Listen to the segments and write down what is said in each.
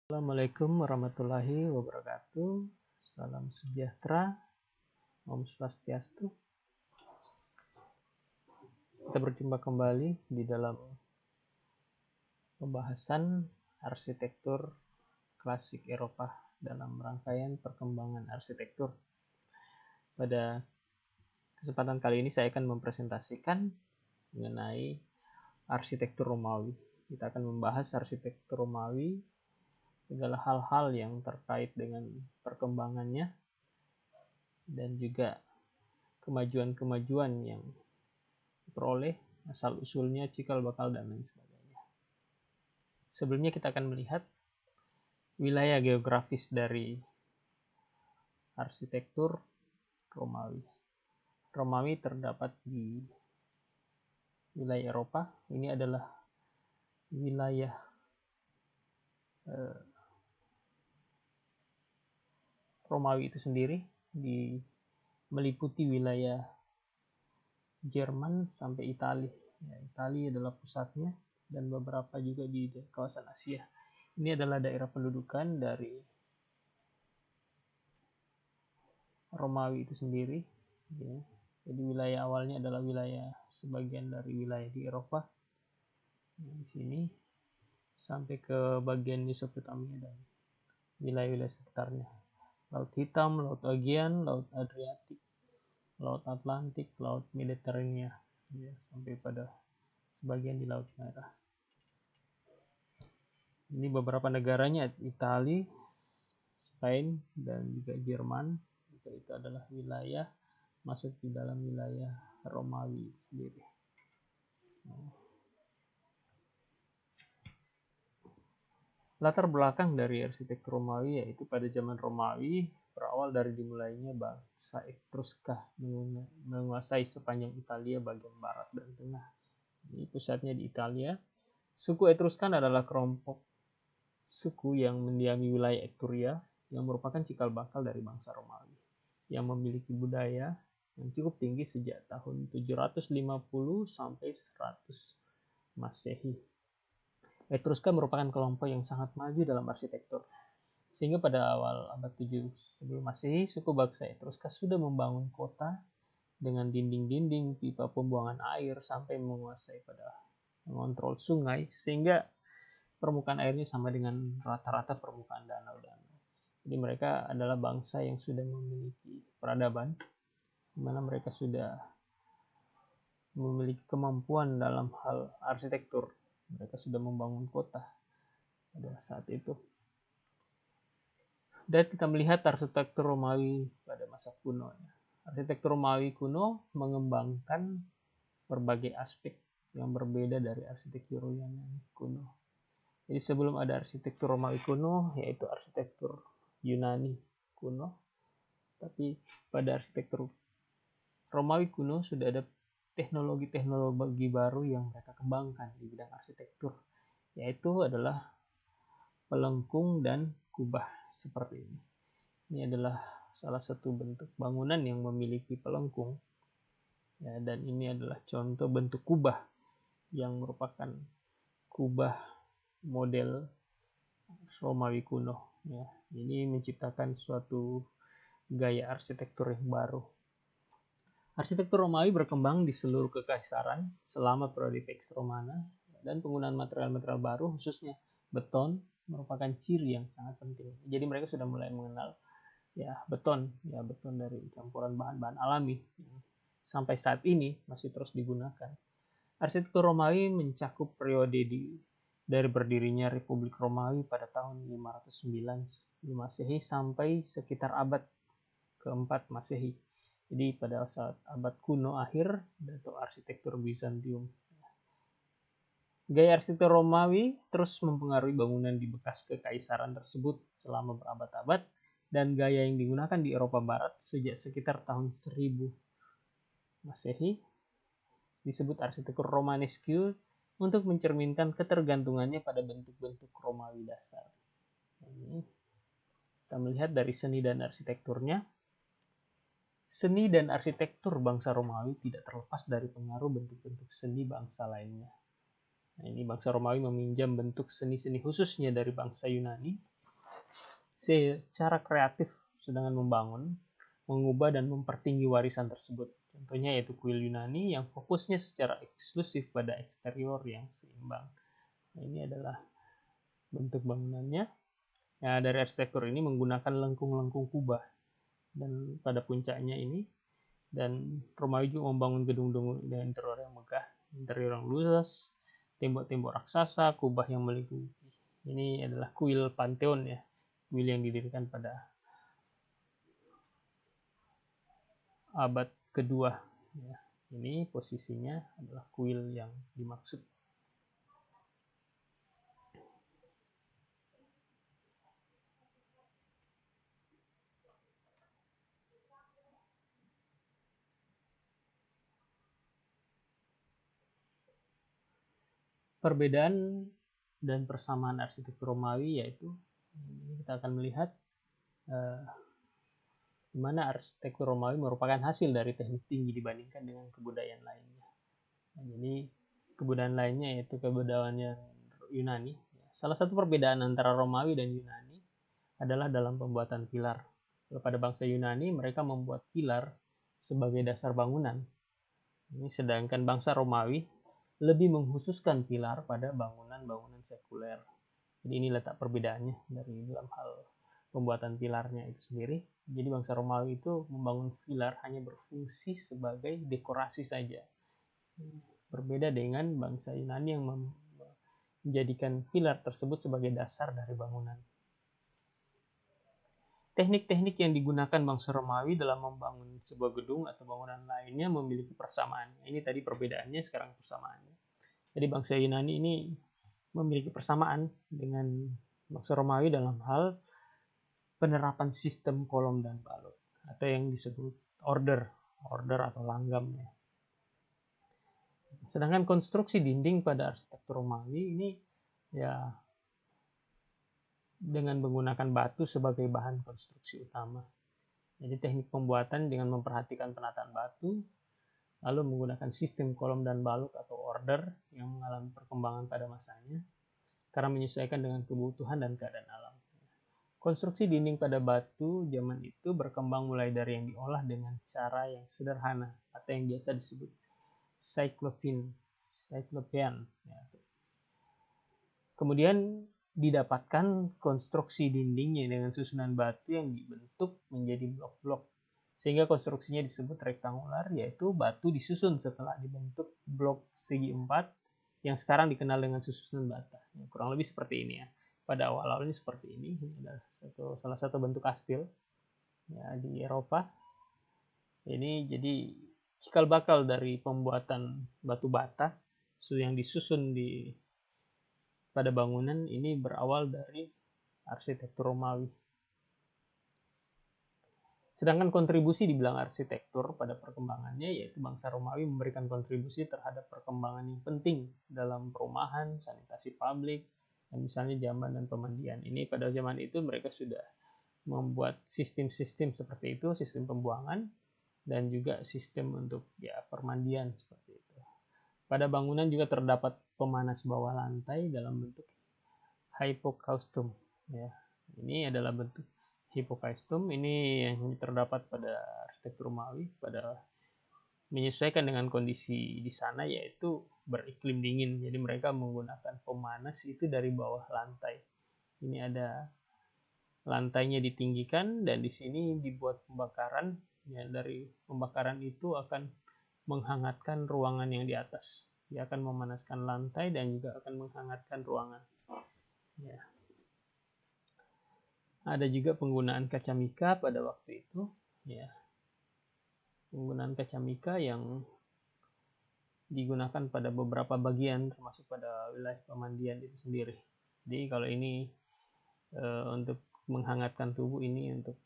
Assalamualaikum warahmatullahi wabarakatuh. Salam sejahtera, Om Swastiastu. Kita berjumpa kembali di dalam pembahasan arsitektur klasik Eropa dalam rangkaian perkembangan arsitektur. Pada kesempatan kali ini saya akan mempresentasikan mengenai arsitektur Romawi. Kita akan membahas arsitektur Romawi, segala hal-hal yang terkait dengan perkembangannya dan juga kemajuan-kemajuan yang diperoleh, asal-usulnya, cikal bakal, dan lain sebagainya. Sebelumnya kita akan melihat wilayah geografis dari arsitektur Romawi. Romawi terdapat di wilayah Eropa. Ini adalah wilayah Romawi itu sendiri, meliputi wilayah Jerman sampai Italia. Italia adalah pusatnya dan beberapa juga di kawasan Asia. Ini adalah daerah pendudukan dari Romawi itu sendiri. Jadi wilayah awalnya adalah wilayah sebagian dari wilayah di Eropa. Di sini sampai ke bagian Mesopotamia dan wilayah-wilayah sekitarnya. Laut Hitam, Laut Aegean, Laut Adriatik, Laut Atlantik, Laut Mediterania, sampai pada sebagian di Laut Merah. Ini beberapa negaranya, Italia, Spain, dan juga Jerman. Itu adalah wilayah masuk di dalam wilayah Romawi sendiri. Latar belakang dari arsitektur Romawi yaitu pada zaman Romawi berawal dari dimulainya bangsa Etruska menguasai sepanjang Italia bagian barat dan tengah. Ini pusatnya di Italia. Suku Etruskan adalah kelompok suku yang mendiami wilayah Etruria yang merupakan cikal bakal dari bangsa Romawi yang memiliki budaya yang cukup tinggi sejak tahun 750 sampai 100 Masehi. Etruska merupakan kelompok yang sangat maju dalam arsitektur. Sehingga pada awal abad 7 sebelum Masehi, suku bangsa Etruska sudah membangun kota dengan dinding-dinding, pipa pembuangan air, sampai menguasai pada mengontrol sungai, sehingga permukaan airnya sama dengan rata-rata permukaan danau-danau. Jadi mereka adalah bangsa yang sudah memiliki peradaban, di mana mereka sudah memiliki kemampuan dalam hal arsitektur. Mereka sudah membangun kota pada saat itu. Dan kita melihat arsitektur Romawi pada masa kuno. Arsitektur Romawi kuno mengembangkan berbagai aspek yang berbeda dari arsitektur Yunani kuno. Jadi sebelum ada arsitektur Romawi kuno, yaitu arsitektur Yunani kuno, tapi pada arsitektur Romawi kuno sudah ada teknologi-teknologi baru yang mereka kembangkan di bidang arsitektur, yaitu adalah pelengkung dan kubah seperti ini. Ini adalah salah satu bentuk bangunan yang memiliki pelengkung, dan ini adalah contoh bentuk kubah yang merupakan kubah model Romawi kuno. Ini menciptakan suatu gaya arsitektur yang baru. Arsitektur Romawi berkembang di seluruh kekaisaran selama periode Pax Romana, dan penggunaan material-material baru khususnya beton merupakan ciri yang sangat penting. Jadi mereka sudah mulai mengenal beton dari campuran bahan-bahan alami yang sampai saat ini masih terus digunakan. Arsitektur Romawi mencakup periode dari berdirinya Republik Romawi pada tahun 509 Masehi sampai sekitar abad keempat Masehi. Jadi pada saat abad kuno akhir, atau arsitektur Bizantium. Gaya arsitektur Romawi terus mempengaruhi bangunan di bekas kekaisaran tersebut selama berabad-abad, dan gaya yang digunakan di Eropa Barat sejak sekitar tahun 1000 Masehi disebut arsitektur Romanesque untuk mencerminkan ketergantungannya pada bentuk-bentuk Romawi dasar. Ini kita melihat dari seni dan arsitekturnya. Seni dan arsitektur bangsa Romawi tidak terlepas dari pengaruh bentuk-bentuk seni bangsa lainnya. Ini bangsa Romawi meminjam bentuk seni-seni khususnya dari bangsa Yunani secara kreatif sedang membangun, mengubah dan mempertinggi warisan tersebut. Contohnya yaitu kuil Yunani yang fokusnya secara eksklusif pada eksterior yang seimbang. Nah, ini adalah bentuk bangunannya. Nah, dari arsitektur ini menggunakan lengkung-lengkung kubah dan pada puncaknya ini, dan Romawi juga membangun gedung-gedung dengan interior yang megah, interior yang luas, tembok-tembok raksasa, kubah yang meliputi. Ini adalah kuil Pantheon ya, kuil yang didirikan pada abad kedua. Ya, ini posisinya adalah kuil yang dimaksud. Perbedaan dan persamaan arsitektur Romawi yaitu kita akan melihat di mana arsitektur Romawi merupakan hasil dari teknik tinggi dibandingkan dengan kebudayaan lainnya. Nah, jadi kebudayaan lainnya yaitu kebudayaan Yunani. Salah satu perbedaan antara Romawi dan Yunani adalah dalam pembuatan pilar. Pada bangsa Yunani mereka membuat pilar sebagai dasar bangunan. Ini sedangkan bangsa Romawi lebih mengkhususkan pilar pada bangunan-bangunan sekuler. Jadi ini letak perbedaannya dari dalam hal pembuatan pilarnya itu sendiri. Jadi bangsa Romawi itu membangun pilar hanya berfungsi sebagai dekorasi saja. Berbeda dengan bangsa Yunani yang menjadikan pilar tersebut sebagai dasar dari bangunan. Teknik-teknik yang digunakan bangsa Romawi dalam membangun sebuah gedung atau bangunan lainnya memiliki persamaan. Ini tadi perbedaannya, sekarang persamaannya. Jadi bangsa Yunani ini memiliki persamaan dengan bangsa Romawi dalam hal penerapan sistem kolom dan balut atau yang disebut order atau langgam ya. Sedangkan konstruksi dinding pada arsitektur Romawi ini ya dengan menggunakan batu sebagai bahan konstruksi utama. Jadi teknik pembuatan dengan memperhatikan penataan batu, lalu menggunakan sistem kolom dan balok atau order yang mengalami perkembangan pada masanya, karena menyesuaikan dengan kebutuhan dan keadaan alam. Konstruksi dinding pada batu zaman itu berkembang mulai dari yang diolah dengan cara yang sederhana atau yang biasa disebut cyclopean. Kemudian didapatkan konstruksi dindingnya dengan susunan batu yang dibentuk menjadi blok-blok, sehingga konstruksinya disebut rektangular, yaitu batu disusun setelah dibentuk blok segi empat yang sekarang dikenal dengan susunan bata. Kurang lebih seperti ini ya. Pada awal-awalnya seperti ini. Ini adalah salah satu bentuk kastil ya, di Eropa. Ini jadi cikal bakal dari pembuatan batu bata yang disusun pada bangunan ini berawal dari arsitektur Romawi. Sedangkan kontribusi dibilang arsitektur pada perkembangannya, yaitu bangsa Romawi memberikan kontribusi terhadap perkembangan yang penting dalam perumahan, sanitasi publik, dan misalnya jamban dan pemandian. Ini pada zaman itu mereka sudah membuat sistem-sistem seperti itu, sistem pembuangan, dan juga sistem untuk ya permandian seperti itu. Pada bangunan juga terdapat pemanas bawah lantai dalam bentuk hypocaustum. Ya, ini adalah bentuk hypocaustum. Ini yang terdapat pada arsitektur Romawi pada menyesuaikan dengan kondisi di sana, yaitu beriklim dingin. Jadi mereka menggunakan pemanas itu dari bawah lantai. Ini ada lantainya ditinggikan dan di sini dibuat pembakaran. Ya, dari pembakaran itu akan menghangatkan ruangan yang di atas. Dia akan memanaskan lantai dan juga akan menghangatkan ruangan. Ya. Ada juga penggunaan kaca mika pada waktu itu. Ya. Penggunaan kaca mika yang digunakan pada beberapa bagian, termasuk pada wilayah pemandian itu sendiri. Jadi kalau ini untuk menghangatkan tubuh, ini untuk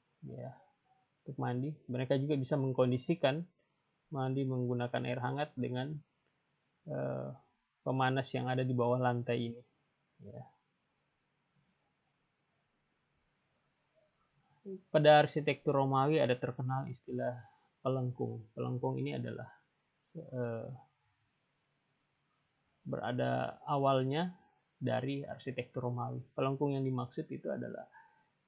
mandi. Mereka juga bisa mengkondisikan mandi menggunakan air hangat dengan pemanas yang ada di bawah lantai ini. Ya. Pada arsitektur Romawi ada terkenal istilah pelengkung. Pelengkung ini adalah berada awalnya dari arsitektur Romawi. Pelengkung yang dimaksud itu adalah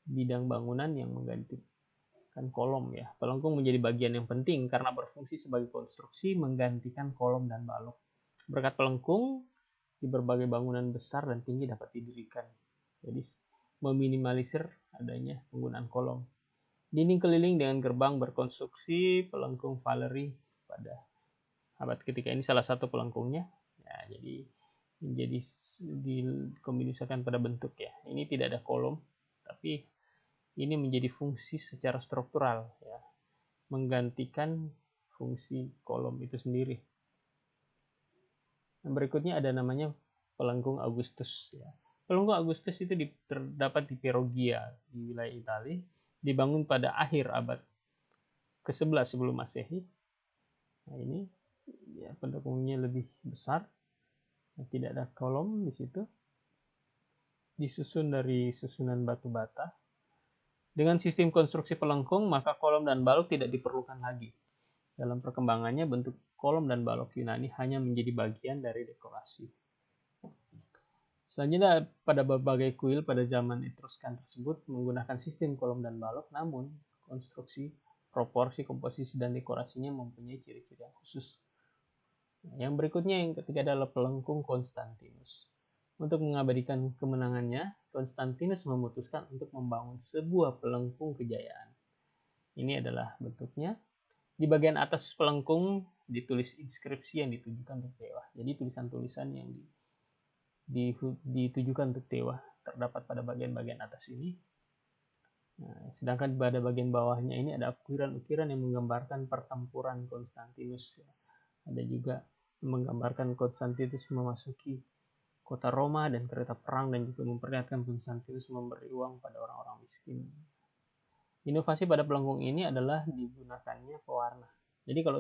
bidang bangunan yang menggantikan kolom ya. Pelengkung menjadi bagian yang penting karena berfungsi sebagai konstruksi menggantikan kolom dan balok. Berkat pelengkung, di berbagai bangunan besar dan tinggi dapat didirikan. Jadi meminimalisir adanya penggunaan kolom. Dinding keliling dengan gerbang berkonstruksi pelengkung Valerie pada abad ketiga. Ini salah satu pelengkungnya. Ya, jadi menjadi dikombinasikan pada bentuk ya. Ini tidak ada kolom, tapi ini menjadi fungsi secara struktural ya, menggantikan fungsi kolom itu sendiri. Yang berikutnya ada namanya pelengkung Augustus ya. Pelengkung Augustus itu terdapat di Perugia di wilayah Italia, dibangun pada akhir abad ke-11 sebelum Masehi. Nah, ini ya, pelengkungnya lebih besar. Tidak ada kolom di situ. Disusun dari susunan batu bata. Dengan sistem konstruksi pelengkung, maka kolom dan balok tidak diperlukan lagi. Dalam perkembangannya, bentuk kolom dan balok Yunani hanya menjadi bagian dari dekorasi. Selanjutnya, pada berbagai kuil pada zaman Etruskan tersebut menggunakan sistem kolom dan balok, namun konstruksi, proporsi, komposisi, dan dekorasinya mempunyai ciri-ciri yang khusus. Yang berikutnya yang ketiga adalah pelengkung Konstantinus. Untuk mengabadikan kemenangannya, Konstantinus memutuskan untuk membangun sebuah pelengkung kejayaan. Ini adalah bentuknya. Di bagian atas pelengkung ditulis inskripsi yang ditujukan untuk dewa. Jadi tulisan-tulisan yang ditujukan untuk dewa terdapat pada bagian-bagian atas ini. Nah, sedangkan pada bagian bawahnya ini ada ukiran-ukiran yang menggambarkan pertempuran Konstantinus. Ada juga menggambarkan Konstantinus memasuki kota Roma dan kereta perang, dan juga memperlihatkan Konstantinus memberi uang pada orang-orang miskin. Inovasi pada pelengkung ini adalah digunakannya pewarna. Jadi kalau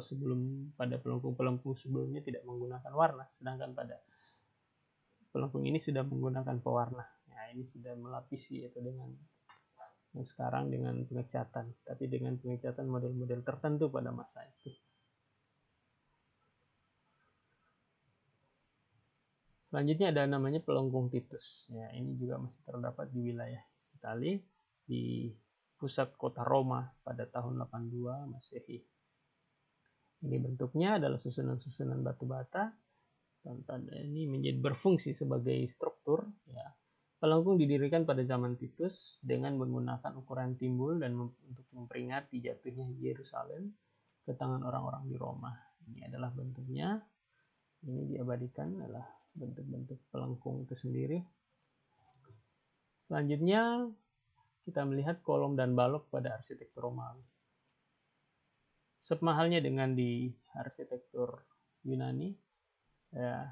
pada pelengkung-pelengkung sebelumnya tidak menggunakan warna, sedangkan pada pelengkung ini sudah menggunakan pewarna. Nah, ini sudah melapisi atau dengan yang sekarang dengan pengecatan, tapi dengan pengecatan model-model tertentu pada masa itu. Selanjutnya ada namanya pelengkung Titus. Ya, ini juga masih terdapat di wilayah Italia, di pusat kota Roma pada tahun 82 Masehi. Ini bentuknya adalah susunan-susunan batu bata. Dan ini menjadi berfungsi sebagai struktur. Ya. Pelengkung didirikan pada zaman Titus dengan menggunakan ukuran timbul dan untuk memperingati jatuhnya Yerusalem ke tangan orang-orang di Roma. Ini adalah bentuknya. Ini diabadikan adalah bentuk-bentuk pelengkung itu sendiri. Selanjutnya kita melihat kolom dan balok pada arsitektur Romawi. Semahalnya dengan di arsitektur Yunani, ya,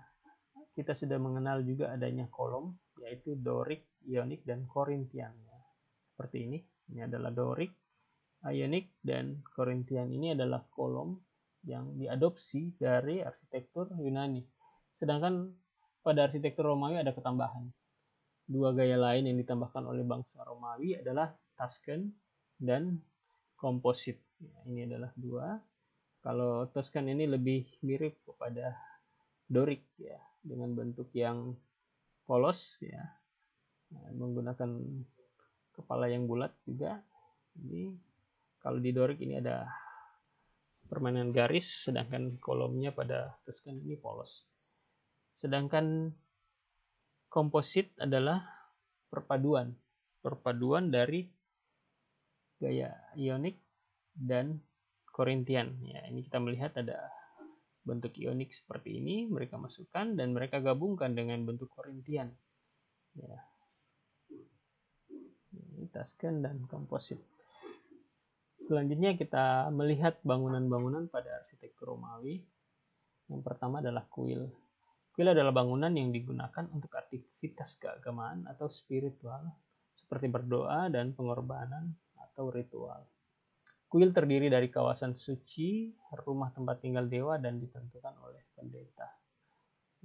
kita sudah mengenal juga adanya kolom, yaitu Doric, Ionik, dan Korintian. Ya. Seperti ini. Ini adalah Doric, Ionik, dan Korintian. Ini adalah kolom yang diadopsi dari arsitektur Yunani. Sedangkan pada arsitektur Romawi ada ketambahan. Dua gaya lain yang ditambahkan oleh bangsa Romawi adalah Tuscan dan komposit. Ya, ini adalah dua. Kalau Tuscan ini lebih mirip kepada Doric ya, dengan bentuk yang polos ya, menggunakan kepala yang bulat juga. Ini kalau di Doric ini ada permainan garis, sedangkan kolomnya pada Tuscan ini polos. Sedangkan komposit adalah perpaduan dari gaya Ionik dan Korintian. Ya, ini kita melihat ada bentuk Ionik seperti ini, mereka masukkan dan mereka gabungkan dengan bentuk Korintian. Ya. Ini Tuscan dan komposit. Selanjutnya kita melihat bangunan-bangunan pada arsitektur Romawi. Yang pertama adalah kuil. Kuil adalah bangunan yang digunakan untuk aktivitas keagamaan atau spiritual, seperti berdoa dan pengorbanan atau ritual. Kuil terdiri dari kawasan suci, rumah tempat tinggal dewa, dan ditentukan oleh pendeta.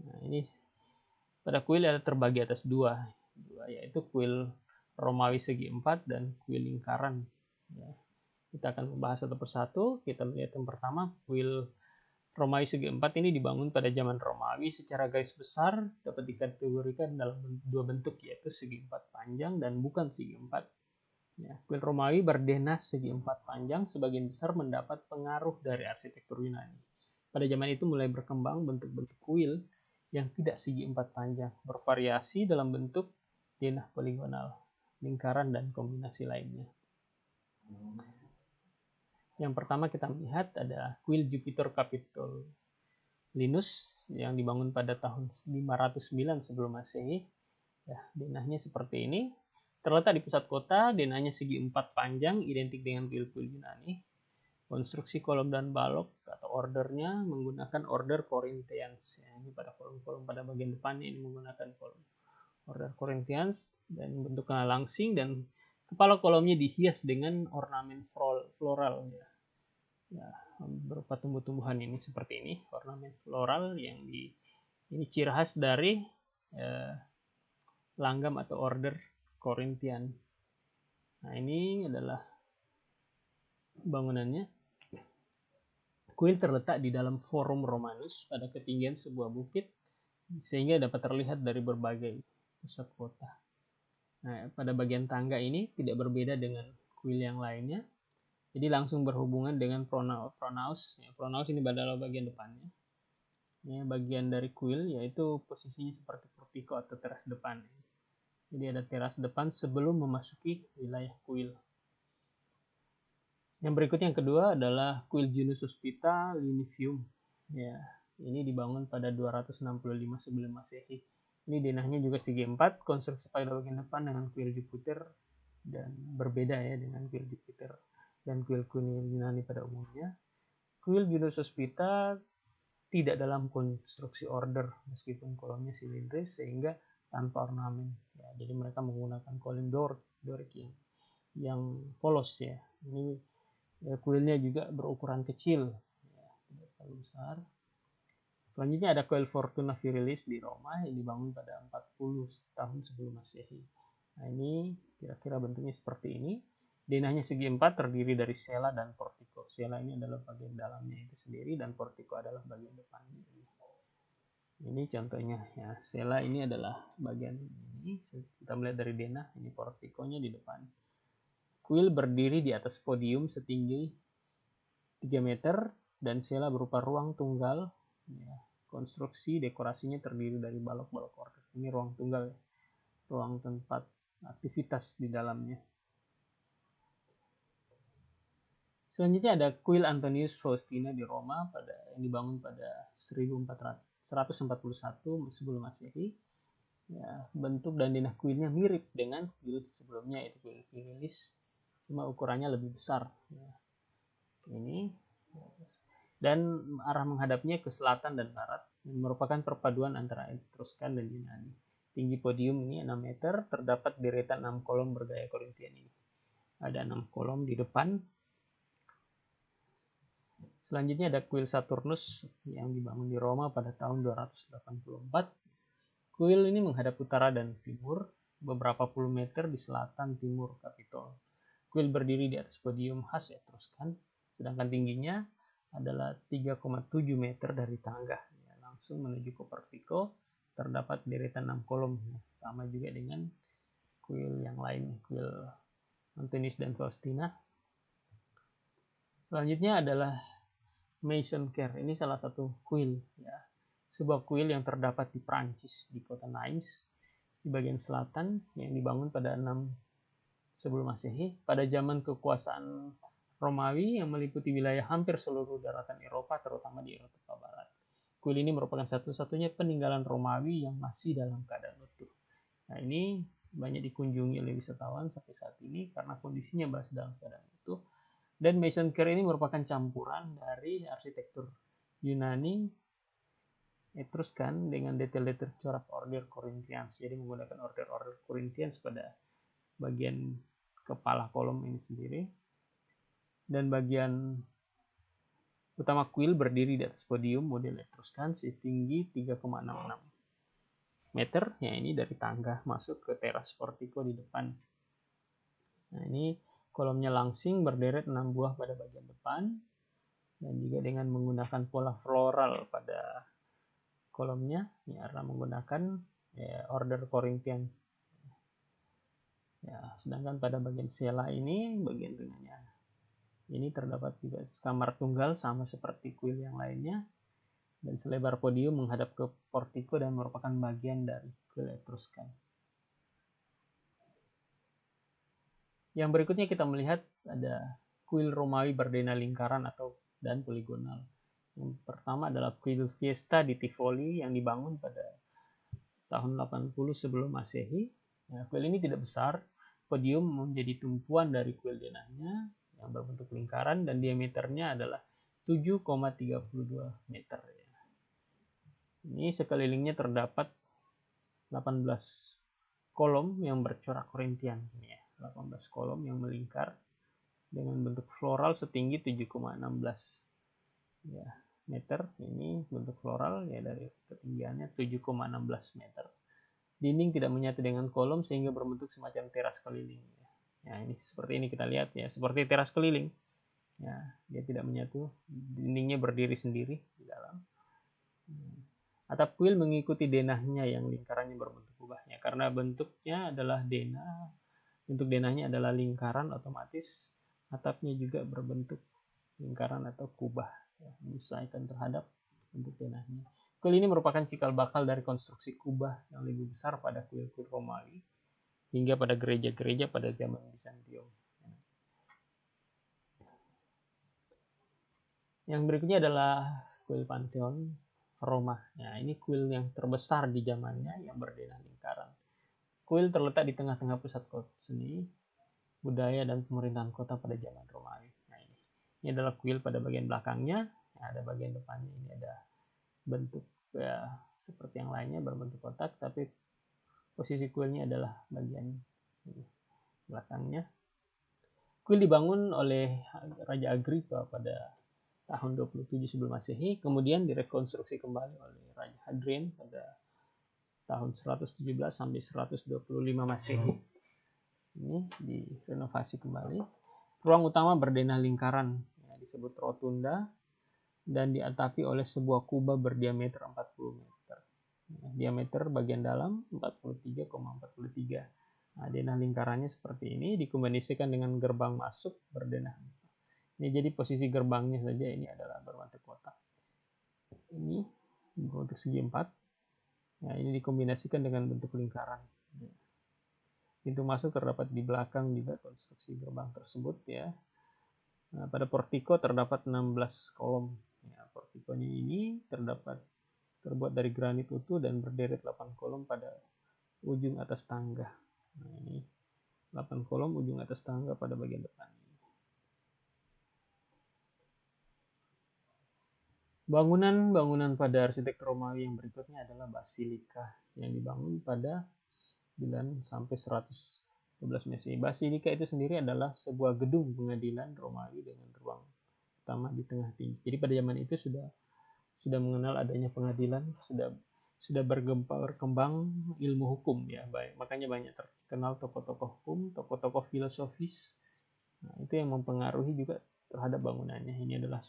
Nah, ini pada kuil ada terbagi atas dua, yaitu kuil Romawi segi empat dan kuil lingkaran. Ya. Kita akan membahas satu persatu. Kita melihat yang pertama, kuil Romawi segi empat ini dibangun pada zaman Romawi. Secara garis besar dapat dikategorikan dalam dua bentuk, yaitu segi empat panjang dan bukan segi empat. Ya, kuil Romawi berdenah segi empat panjang sebagian besar mendapat pengaruh dari arsitektur Yunani. Pada zaman itu mulai berkembang bentuk-bentuk kuil yang tidak segi empat panjang, bervariasi dalam bentuk denah poligonal, lingkaran, dan kombinasi lainnya. Yang pertama kita melihat ada kuil Jupiter Capitolinus yang dibangun pada tahun 509 sebelum Masehi. Ya, denahnya seperti ini. Terletak di pusat kota, denahnya segi empat panjang, identik dengan kuil-kuil Yunani. Konstruksi kolom dan balok atau ordernya menggunakan order Corinthians. Ya, ini pada kolom-kolom pada bagian depannya ini menggunakan kolom order Corinthians dan bentuknya langsing, dan kepala kolomnya dihias dengan ornamen floral. Ya, berupa tumbuh-tumbuhan ini seperti ini, ornamen floral yang ini ciri khas dari langgam atau order Korintian. Nah, ini adalah bangunannya. Kuil terletak di dalam Forum Romanus pada ketinggian sebuah bukit sehingga dapat terlihat dari berbagai pusat kota. Nah, pada bagian tangga ini tidak berbeda dengan kuil yang lainnya. Jadi langsung berhubungan dengan pronaos. Ya, pronaos ini adalah bagian depannya. Ya, bagian dari kuil yaitu posisinya seperti portiko atau teras depan. Jadi ada teras depan sebelum memasuki wilayah kuil. Yang berikutnya yang kedua adalah kuil Junius Hospita Linivium. Ya, ini dibangun pada 265 sebelum Masehi. Ini denahnya juga segi 4, konstruksi pada bagian depan dengan kuil Jupiter dan berbeda ya dengan kuil Jupiter dan kuil-kuil Yunani pada umumnya. Kuil Junius Hospita tidak dalam konstruksi order meskipun kolomnya silindris sehingga tanpa ornamen. Ya, jadi mereka menggunakan kolom Doric yang polos ya. Ini ya, kuilnya juga berukuran kecil, ya, tidak terlalu besar. Selanjutnya ada kuil Fortuna Virilis di Roma yang dibangun pada 40 tahun sebelum Masehi. Nah, ini kira-kira bentuknya seperti ini. Denahnya segi 4 terdiri dari sela dan portiko. Sela ini adalah bagian dalamnya itu sendiri dan portiko adalah bagian depannya. Ini contohnya ya, sela ini adalah bagian ini, kita melihat dari denah, ini portikonya di depan. Kuil berdiri di atas podium setinggi 3 meter dan sela berupa ruang tunggal. Ya, konstruksi dekorasinya terdiri dari balok-balok order. Ini ruang tunggal, ruang tempat aktivitas di dalamnya. Selanjutnya ada kuil Antonius Faustina di Roma yang dibangun pada 141 sebelum Masehi. Ya, bentuk dan denah kuilnya mirip dengan kuil sebelumnya yaitu kuil Virilis, cuma ukurannya lebih besar. Ya. Ini dan arah menghadapnya ke selatan dan barat, yang merupakan perpaduan antara Etruskan dan Yunani. Tinggi podium ini 6 meter, terdapat deretan 6 kolom bergaya Korintian ini. Ada 6 kolom di depan. Selanjutnya ada kuil Saturnus yang dibangun di Roma pada tahun 284. Kuil ini menghadap utara dan timur, beberapa puluh meter di selatan timur Kapitol. Kuil berdiri di atas podium khas Etruskan, sedangkan tingginya adalah 3,7 meter dari tangga. Ya, langsung menuju ke portiko, terdapat deretan 6 kolom, sama juga dengan kuil yang lain, kuil Antonius dan Faustina. Selanjutnya adalah Maison Care. Ini salah satu kuil, ya. Sebuah kuil yang terdapat di Prancis, di kota Nimes, di bagian selatan, yang dibangun pada 6 sebelum Masehi. Pada zaman kekuasaan Romawi yang meliputi wilayah hampir seluruh daratan Eropa, terutama di Eropa Barat. Kuil ini merupakan satu-satunya peninggalan Romawi yang masih dalam keadaan utuh. Nah, ini banyak dikunjungi oleh wisatawan sampai saat ini karena kondisinya masih dalam keadaan utuh. Dan Maison Care ini merupakan campuran dari arsitektur Yunani Etruskan dengan detail-detail corak order Corinthians. Jadi menggunakan order Corinthians pada bagian kepala kolom ini sendiri. Dan bagian utama kuil berdiri di atas podium model Etruskan setinggi 3,66 meter. Ya, ini dari tangga masuk ke teras portiko di depan. Nah, ini kolomnya langsing berderet 6 buah pada bagian depan dan juga dengan menggunakan pola floral pada kolomnya, ya, karena menggunakan order Corinthian. Ya, sedangkan pada bagian sela ini, bagian tengahnya ini terdapat juga kamar tunggal sama seperti kuil yang lainnya, dan selebar podium menghadap ke portiko dan merupakan bagian dari kuil Etruskan. Yang berikutnya kita melihat ada kuil Romawi berdena lingkaran dan poligonal. Yang pertama adalah kuil Fiesta di Tivoli yang dibangun pada tahun 80 sebelum Masehi. Ya, kuil ini tidak besar, podium menjadi tumpuan dari kuil denahnya yang berbentuk lingkaran dan diameternya adalah 7,32 meter. Ini sekelilingnya terdapat 18 kolom yang bercorak Korintian. 18 kolom yang melingkar dengan bentuk floral setinggi 7,16 ya, meter. Ini bentuk floral ya, dari ketinggiannya 7,16 meter. Dinding tidak menyatu dengan kolom sehingga berbentuk semacam teras keliling. Ya, ini seperti ini kita lihat ya, seperti teras keliling. Ya, dia tidak menyatu, dindingnya berdiri sendiri di dalam. Atap kuil mengikuti denahnya yang lingkarannya berbentuk kubah. Ya, karena bentuknya adalah denah, bentuk denahnya adalah lingkaran, otomatis atapnya juga berbentuk lingkaran atau kubah. Ya, menyesuaikan terhadap bentuk denahnya. Kuil ini merupakan cikal bakal dari konstruksi kubah yang lebih besar pada kuil-kuil Romawi hingga pada gereja-gereja pada zaman Bizantium. Yang berikutnya adalah kuil Pantheon Roma. Nah, ini kuil yang terbesar di zamannya yang berdenah lingkaran. Kuil terletak di tengah-tengah pusat kota seni, budaya, dan pemerintahan kota pada zaman Romawi. Nah, ini adalah kuil pada bagian belakangnya. Nah, ada bagian depannya, ini ada bentuk ya seperti yang lainnya berbentuk kotak, tapi posisi kuilnya adalah bagian belakangnya. Kuil dibangun oleh Raja Agrippa pada tahun 27 sebelum Masehi, kemudian direkonstruksi kembali oleh Raja Hadrian pada tahun 117 sampai 125 Masehi. Ini direnovasi kembali. Ruang utama berdenah lingkaran, ya, disebut rotunda, dan diatapi oleh sebuah kubah berdiameter 40 meter. Diameter bagian dalam 43,43. Nah, denah lingkarannya seperti ini, dikombinasikan dengan gerbang masuk berdenah. Ini jadi posisi gerbangnya saja ini adalah berbentuk kotak. Ini berbentuk segi 4. Nah, ini dikombinasikan dengan bentuk lingkaran. Pintu masuk terdapat di belakang juga konstruksi gerbang tersebut ya. Nah, pada portiko terdapat 16 kolom. Ya, portikonya ini terbuat dari granit utuh dan berderet 8 kolom pada ujung atas tangga. Nah, ini 8 kolom ujung atas tangga pada bagian depan. Bangunan-bangunan pada arsitektur Romawi yang berikutnya adalah basilika yang dibangun pada 9 sampai 112 Masehi. Basilika itu sendiri adalah sebuah gedung pengadilan Romawi dengan ruang utama di tengah tinggi. Jadi pada zaman itu sudah mengenal adanya pengadilan, sudah berkembang ilmu hukum ya. Makanya banyak terkenal tokoh-tokoh hukum, tokoh-tokoh filosofis. Nah, itu yang mempengaruhi juga terhadap bangunannya. Ini adalah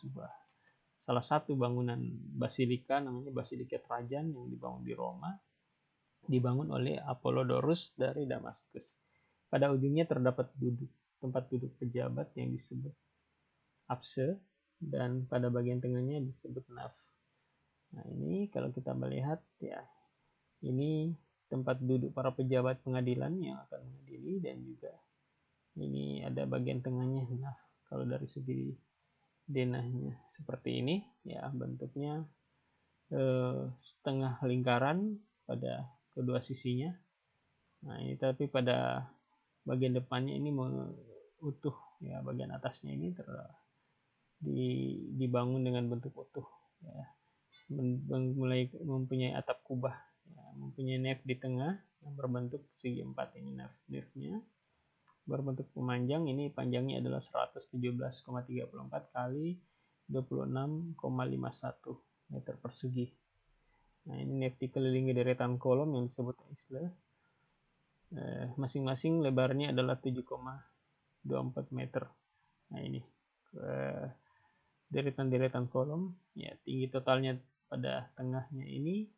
salah satu bangunan basilika, namanya Basilika Trajan yang dibangun di Roma, dibangun oleh Apollodorus dari Damaskus. Pada ujungnya terdapat tempat duduk pejabat yang disebut apse, dan pada bagian tengahnya disebut naf. Nah, ini kalau kita melihat ya, ini tempat duduk para pejabat pengadilan yang akan mengadili, dan juga ini ada bagian tengahnya naf. Kalau dari segi denahnya seperti ini ya, bentuknya setengah lingkaran pada kedua sisinya. Nah, ini tapi pada bagian depannya ini utuh ya, bagian atasnya ini dibangun dengan bentuk utuh ya. Mulai mempunyai atap kubah ya, mempunyai nef di tengah yang berbentuk segi 4. Ini nefnya berbentuk pemanjang. Ini panjangnya adalah 117,34 kali 26,51 meter persegi. Nah, ini nef dikelilingi deretan kolom yang disebut isle. Masing-masing lebarnya adalah 7,24 meter. Nah, ini deretan-deretan kolom ya, tinggi totalnya pada tengahnya ini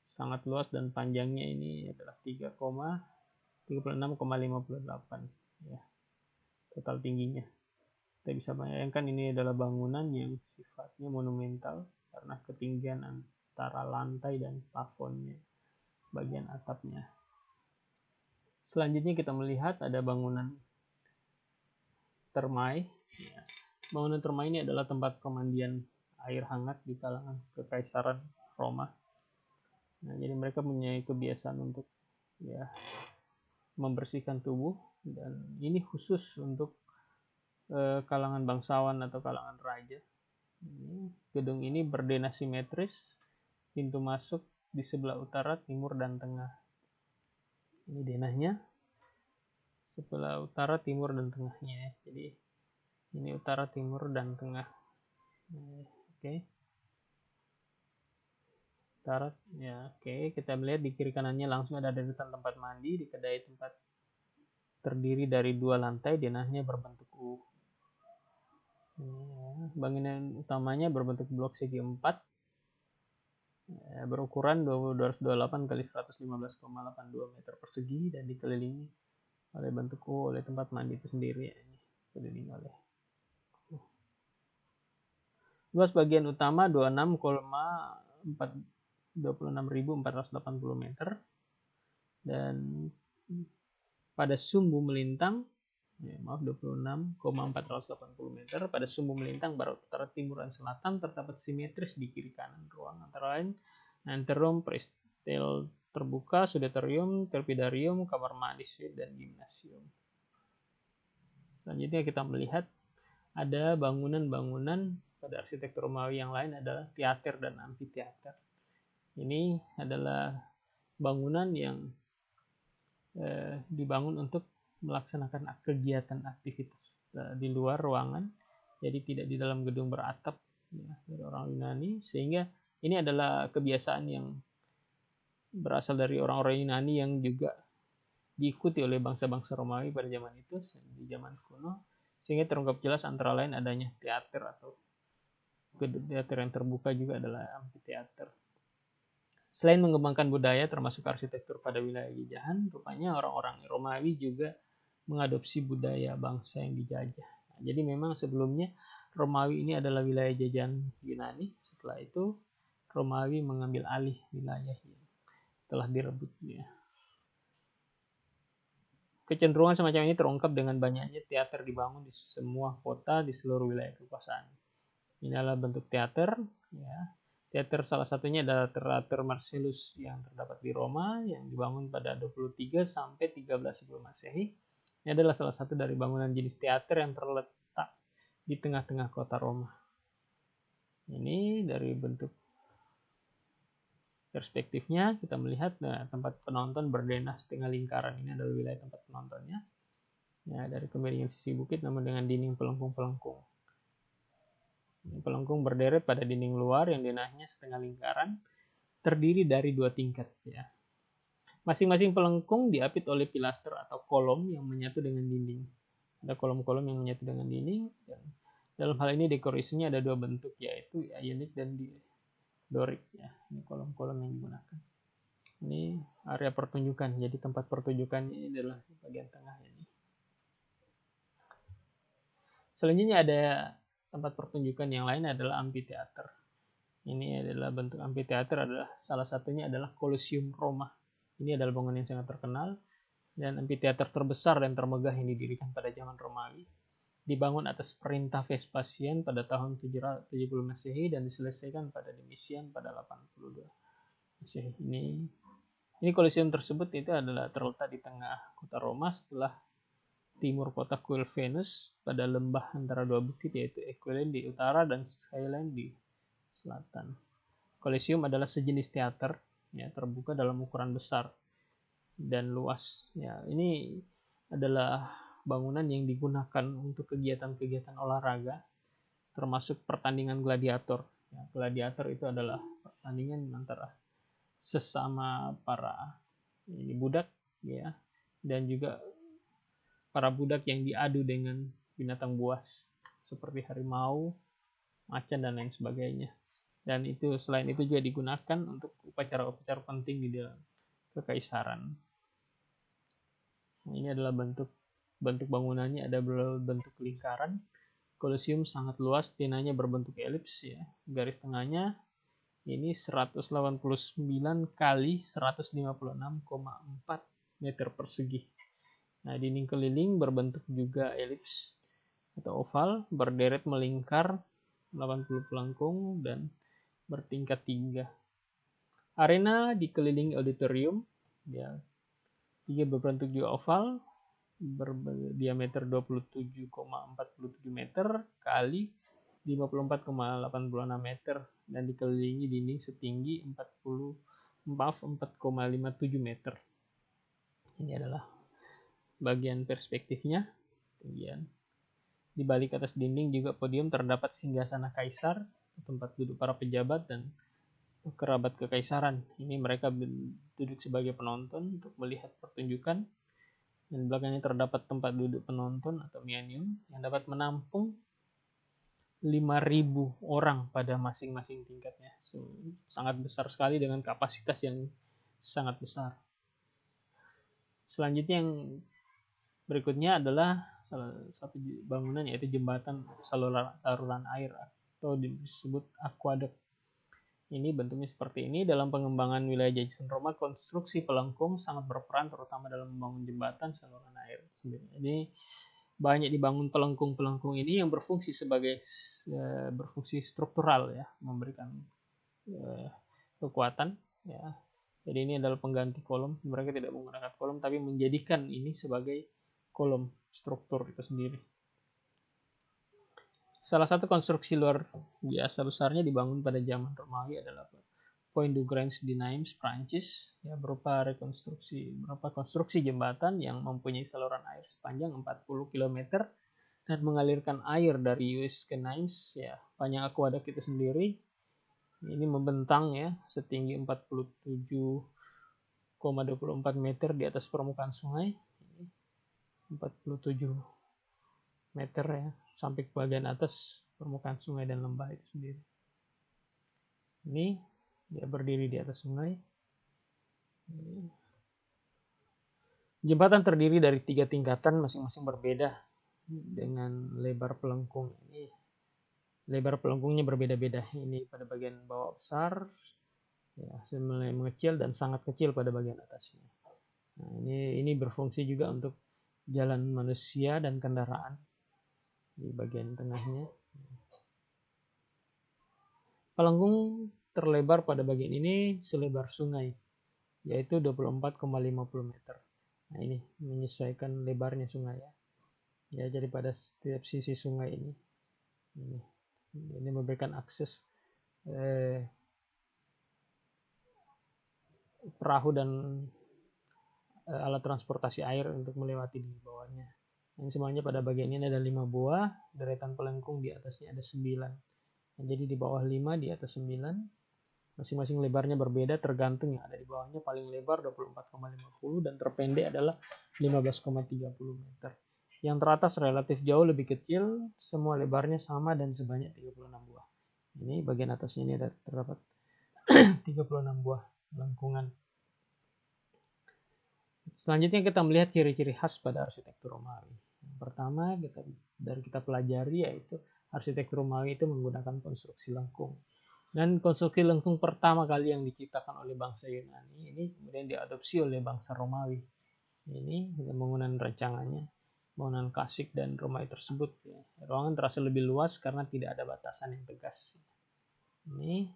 sangat luas dan panjangnya ini adalah 3,34 36,58 ya total tingginya. Kita bisa bayangkan ini adalah bangunan yang sifatnya monumental karena ketinggian antara lantai dan plafonnya, bagian atapnya. Selanjutnya kita melihat ada bangunan Thermae. Ya. Bangunan Thermae ini adalah tempat pemandian air hangat di kalangan Kekaisaran Roma. Nah, jadi mereka punya kebiasaan untuk ya membersihkan tubuh, dan ini khusus untuk kalangan bangsawan atau kalangan raja. Gedung ini berdena simetris, pintu masuk di sebelah utara, timur, dan tengah. Ini denahnya, sebelah utara, timur, dan tengahnya. Jadi ini utara, timur, dan tengah. Oke. Utara, ya oke. Kita melihat di kiri kanannya langsung ada deretan tempat mandi di kedai tempat terdiri dari 2 lantai, denahnya berbentuk U. Bangunan utamanya berbentuk blok segi 4, berukuran 228 kali 115,82 meter persegi dan dikelilingi oleh bentuk U oleh tempat mandi itu sendiri. Ini dikelilingi oleh luas bagian utama 26.480 meter, dan pada sumbu melintang 26.480 meter. Pada sumbu melintang barat, utara, timur, dan selatan terdapat simetris di kiri kanan ruang, antara lain anteroom, peristil terbuka, sudeterium, terpidarium, kamar mandi, suite, dan gimnasium. Selanjutnya kita melihat ada bangunan-bangunan pada arsitektur Romawi yang lain adalah teater dan amfiteater. Ini adalah bangunan yang dibangun untuk melaksanakan kegiatan aktivitas di luar ruangan, jadi tidak di dalam gedung beratap ya, dari orang Yunani, sehingga ini adalah kebiasaan yang berasal dari orang-orang Yunani yang juga diikuti oleh bangsa-bangsa Romawi pada zaman itu, di zaman kuno, sehingga terungkap jelas antara lain adanya teater atau gedung teater yang terbuka juga adalah amfiteater. Selain mengembangkan budaya termasuk arsitektur pada wilayah jajahan, rupanya orang-orang Romawi juga mengadopsi budaya bangsa yang dijajah. Nah, jadi memang sebelumnya Romawi ini adalah wilayah jajahan Yunani. Setelah itu Romawi mengambil alih wilayah yang telah direbutnya. Kecenderungan semacam ini terungkap dengan banyaknya teater dibangun di semua kota di seluruh wilayah kekuasaan. Ini adalah bentuk teater. Ya. Teater salah satunya adalah Teater Marcellus yang terdapat di Roma yang dibangun pada 23 sampai 13 sebelum Masehi. Ini adalah salah satu dari bangunan jenis teater yang terletak di tengah-tengah kota Roma. Ini dari bentuk perspektifnya kita melihat tempat penonton berdenah setengah lingkaran. Ini adalah wilayah tempat penontonnya. Ya, dari kemiringan sisi bukit namun dengan dinding pelengkung-pelengkung. Pelengkung berderet pada dinding luar yang denahnya setengah lingkaran, terdiri dari 2 tingkat. Ya. Masing-masing pelengkung diapit oleh pilaster atau kolom yang menyatu dengan dinding. Ada kolom-kolom yang menyatu dengan dinding. Dan dalam hal ini dekorasinya ada 2 bentuk, yaitu Ionic dan Doric. Ya. Ini kolom-kolom yang digunakan. Ini area pertunjukan. Jadi tempat pertunjukan ini adalah bagian tengah ini. Selanjutnya ada tempat pertunjukan yang lain adalah amfiteater. Ini adalah bentuk amfiteater, adalah salah satunya adalah Colosseum Roma. Ini adalah bangunan yang sangat terkenal dan amfiteater terbesar dan termegah yang didirikan pada zaman Romawi. Dibangun atas perintah Vespasian pada tahun 70 Masehi dan diselesaikan pada Domitian pada 82 Masehi. Ini Colosseum tersebut itu adalah terletak di tengah kota Roma setelah timur kota Kuil Venus pada lembah antara 2 bukit, yaitu Equiline di utara dan Skyline di selatan. Colosseum adalah sejenis teater ya, terbuka dalam ukuran besar dan luas. Ya, ini adalah bangunan yang digunakan untuk kegiatan-kegiatan olahraga, termasuk pertandingan gladiator. Ya, gladiator itu adalah pertandingan antara sesama para budak, ya, dan juga para budak yang diadu dengan binatang buas seperti harimau, macan, dan lain sebagainya. Dan itu selain itu juga digunakan untuk upacara-upacara penting di dalam kekaisaran. Nah, ini adalah bentuk bangunannya, ada berbentuk lingkaran. Kolosium sangat luas, tinanya berbentuk elips ya. Garis tengahnya ini 189 kali 156,4 meter persegi. Nah, dinding keliling berbentuk juga elips atau oval, berderet melingkar 80 pelengkung dan bertingkat 3. Arena dikelilingi auditorium, ya, 3 berbentuk juga oval, berdiameter 27,47 meter kali 54,86 meter dan dikelilingi dinding setinggi 4,57 meter. Ini adalah bagian perspektifnya. Kemudian di balik atas dinding juga podium terdapat singgasana kaisar, tempat duduk para pejabat dan kerabat kekaisaran. Ini mereka duduk sebagai penonton untuk melihat pertunjukan. Dan belakangnya terdapat tempat duduk penonton atau meanium yang dapat menampung 5.000 orang pada masing-masing tingkatnya. Sangat besar sekali dengan kapasitas yang sangat besar. Selanjutnya yang berikutnya adalah salah satu bangunan yaitu jembatan saluran air atau disebut aqueduct. Ini bentuknya seperti ini. Dalam pengembangan wilayah jajahan Roma, konstruksi pelengkung sangat berperan terutama dalam membangun jembatan saluran air sendiri. Ini banyak dibangun pelengkung-pelengkung ini yang berfungsi sebagai berfungsi struktural ya, memberikan kekuatan ya. Jadi ini adalah pengganti kolom. Mereka tidak menggunakan kolom tapi menjadikan ini sebagai kolom struktur itu sendiri. Salah satu konstruksi luar biasa besarnya dibangun pada zaman Romawi adalah Pont du Grand di Nimes, Prancis, ya, berupa konstruksi jembatan yang mempunyai saluran air sepanjang 40 km dan mengalirkan air dari US ke Nimes. Ya, panjang aqueduct itu sendiri ini membentang ya, setinggi 47,24 meter di atas permukaan sungai. 47 meter ya, sampai ke bagian atas permukaan sungai dan lembah itu sendiri. Ini dia berdiri di atas sungai. Jembatan terdiri dari 3 tingkatan masing-masing berbeda dengan lebar pelengkung ini. Lebar pelengkungnya berbeda-beda. Ini pada bagian bawah besar, ya, mulai mengecil dan sangat kecil pada bagian atasnya. Nah, ini berfungsi juga untuk jalan manusia dan kendaraan di bagian tengahnya. Pelengkung terlebar pada bagian ini selebar sungai, yaitu 24,50 meter. Nah, ini menyesuaikan lebarnya sungai ya. Ya, jadi pada setiap sisi sungai ini memberikan akses perahu dan alat transportasi air untuk melewati di bawahnya. Yang semuanya pada bagian ini ada 5 buah, deretan pelengkung di atasnya ada 9. Nah, jadi di bawah 5, di atas 9. Masing-masing lebarnya berbeda tergantung yang ada di bawahnya. Paling lebar 24,50 dan terpendek adalah 15,30 meter. Yang teratas relatif jauh lebih kecil, semua lebarnya sama dan sebanyak 36 buah. Ini bagian atasnya ini ada terdapat 36 buah lengkungan. Selanjutnya kita melihat ciri-ciri khas pada arsitektur Romawi. Yang pertama kita pelajari yaitu arsitektur Romawi itu menggunakan konstruksi lengkung. Dan konstruksi lengkung pertama kali yang diciptakan oleh bangsa Yunani ini kemudian diadopsi oleh bangsa Romawi. Ini bangunan rancangannya, bangunan klasik dan Romawi tersebut. Ya. Ruangan terasa lebih luas karena tidak ada batasan yang tegas. Ini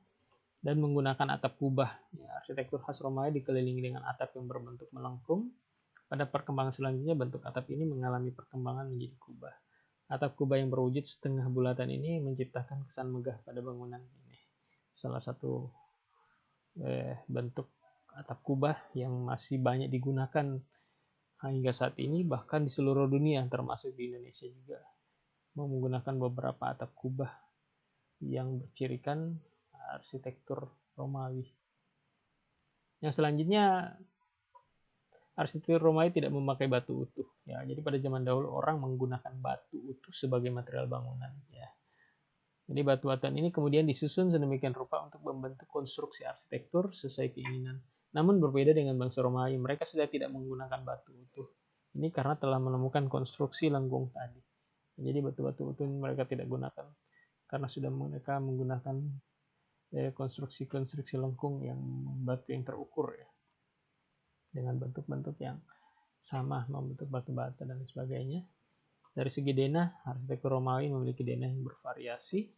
dan menggunakan atap kubah. Ya, arsitektur khas Romawi dikelilingi dengan atap yang berbentuk melengkung. Pada perkembangan selanjutnya bentuk atap ini mengalami perkembangan menjadi kubah. Atap kubah yang berwujud setengah bulatan ini menciptakan kesan megah pada bangunan ini. Salah satu bentuk atap kubah yang masih banyak digunakan hingga saat ini, bahkan di seluruh dunia termasuk di Indonesia juga menggunakan beberapa atap kubah yang bercirikan arsitektur Romawi. Yang selanjutnya, arsitektur Romawi tidak memakai batu utuh. Ya, jadi pada zaman dahulu orang menggunakan batu utuh sebagai material bangunan. Ya. Jadi batu-batuan ini kemudian disusun sedemikian rupa untuk membentuk konstruksi arsitektur sesuai keinginan. Namun berbeda dengan bangsa Romawi, mereka sudah tidak menggunakan batu utuh. Ini karena telah menemukan konstruksi lengkung tadi. Jadi batu-batu itu mereka tidak gunakan karena sudah mereka menggunakan konstruksi-konstruksi lengkung yang batu yang terukur ya, dengan bentuk-bentuk yang sama, membentuk batu bata dan sebagainya. Dari segi denah, arsitektur Romawi memiliki denah yang bervariasi.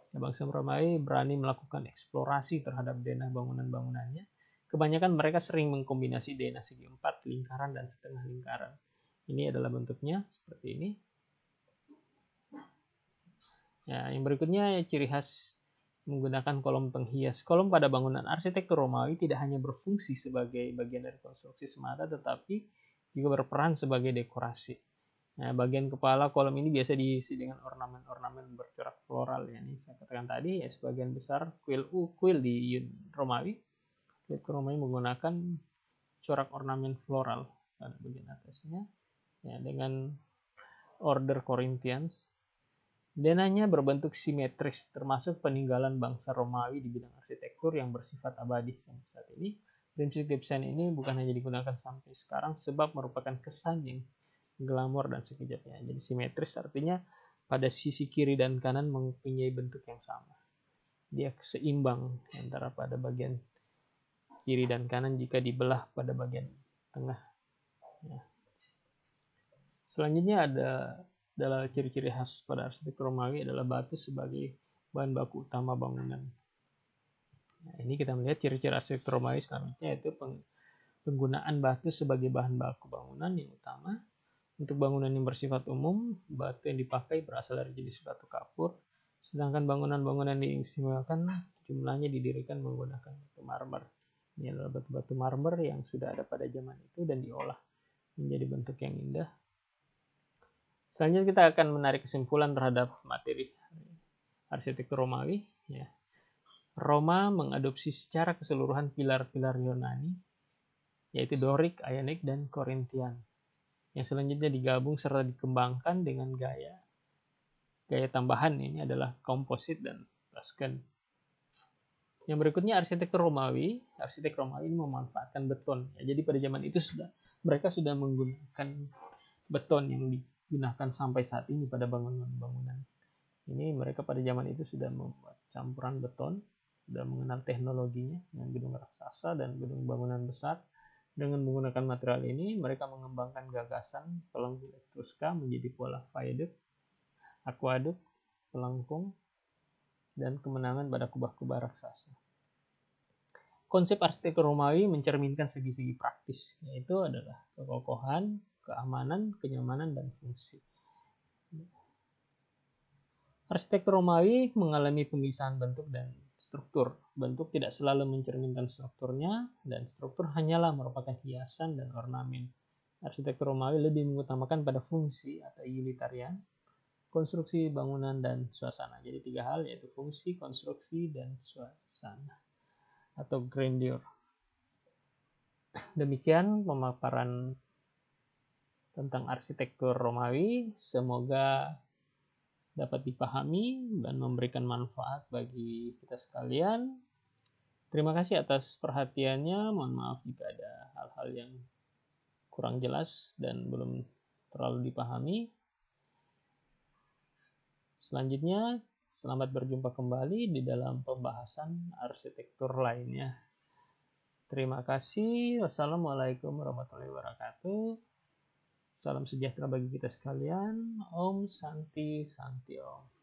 Bangsa Romawi berani melakukan eksplorasi terhadap denah bangunan-bangunannya. Kebanyakan mereka sering mengkombinasi denah segi 4, lingkaran, dan setengah lingkaran. Ini adalah bentuknya seperti ini. Ya, yang berikutnya ciri khas menggunakan kolom penghias. Kolom pada bangunan arsitektur Romawi tidak hanya berfungsi sebagai bagian dari konstruksi semata, tetapi juga berperan sebagai dekorasi. Nah, bagian kepala kolom ini biasa diisi dengan ornamen-ornamen bercorak floral. Ya, ini saya katakan tadi, ya, sebagian besar kuil di Romawi. Romawi menggunakan corak ornamen floral pada bagian atasnya, ya, dengan order Corinthians. Denahnya berbentuk simetris, termasuk peninggalan bangsa Romawi di bidang arsitektur yang bersifat abadi sampai saat ini. Prinsip desain ini bukan hanya digunakan sampai sekarang sebab merupakan kesan yang glamor dan sekejapnya. Jadi simetris artinya pada sisi kiri dan kanan mempunyai bentuk yang sama. Dia seimbang antara pada bagian kiri dan kanan jika dibelah pada bagian tengah. Ya. Selanjutnya adalah ciri-ciri khas pada arsitektur Romawi adalah batu sebagai bahan baku utama bangunan. Nah, ini kita melihat ciri-ciri arsitektur Romawi selanjutnya yaitu penggunaan batu sebagai bahan baku bangunan yang utama. Untuk bangunan yang bersifat umum, batu yang dipakai berasal dari jenis batu kapur, sedangkan bangunan-bangunan yang diistimewakan jumlahnya didirikan menggunakan batu marmer. Ini adalah batu-batu marmer yang sudah ada pada zaman itu dan diolah menjadi bentuk yang indah. Selanjutnya kita akan menarik kesimpulan terhadap materi arsitektur Romawi. Ya. Roma mengadopsi secara keseluruhan pilar-pilar Yunani, yaitu Doric, Ionic, dan Korintian, yang selanjutnya digabung serta dikembangkan dengan gaya tambahan. Ini adalah komposit dan Tuscan. Yang berikutnya arsitek Romawi memanfaatkan beton. Ya, jadi pada zaman itu mereka sudah menggunakan beton yang digunakan sampai saat ini pada bangunan-bangunan. Ini mereka pada zaman itu sudah membuat campuran beton, sudah mengenal teknologinya dengan gedung raksasa dan gedung bangunan besar. Dengan menggunakan material ini, mereka mengembangkan gagasan pelengkung Etruska menjadi pola viaduk, aquaduk, pelengkung, dan kemenangan pada kubah-kubah raksasa. Konsep arsitektur Romawi mencerminkan segi-segi praktis, yaitu adalah kekokohan, keamanan, kenyamanan, dan fungsi. Arsitektur Romawi mengalami pemisahan bentuk dan struktur. Bentuk tidak selalu mencerminkan strukturnya, dan struktur hanyalah merupakan hiasan dan ornamen. Arsitektur Romawi lebih mengutamakan pada fungsi atau utilitarian, konstruksi, bangunan, dan suasana. Jadi 3 hal, yaitu fungsi, konstruksi, dan suasana atau grandeur. Demikian pemaparan tentang arsitektur Romawi. Semoga dapat dipahami dan memberikan manfaat bagi kita sekalian. Terima kasih atas perhatiannya. Mohon maaf jika ada hal-hal yang kurang jelas dan belum terlalu dipahami. Selanjutnya, selamat berjumpa kembali di dalam pembahasan arsitektur lainnya. Terima kasih. Wassalamualaikum warahmatullahi wabarakatuh. Salam sejahtera bagi kita sekalian. Om Santi Santi Om.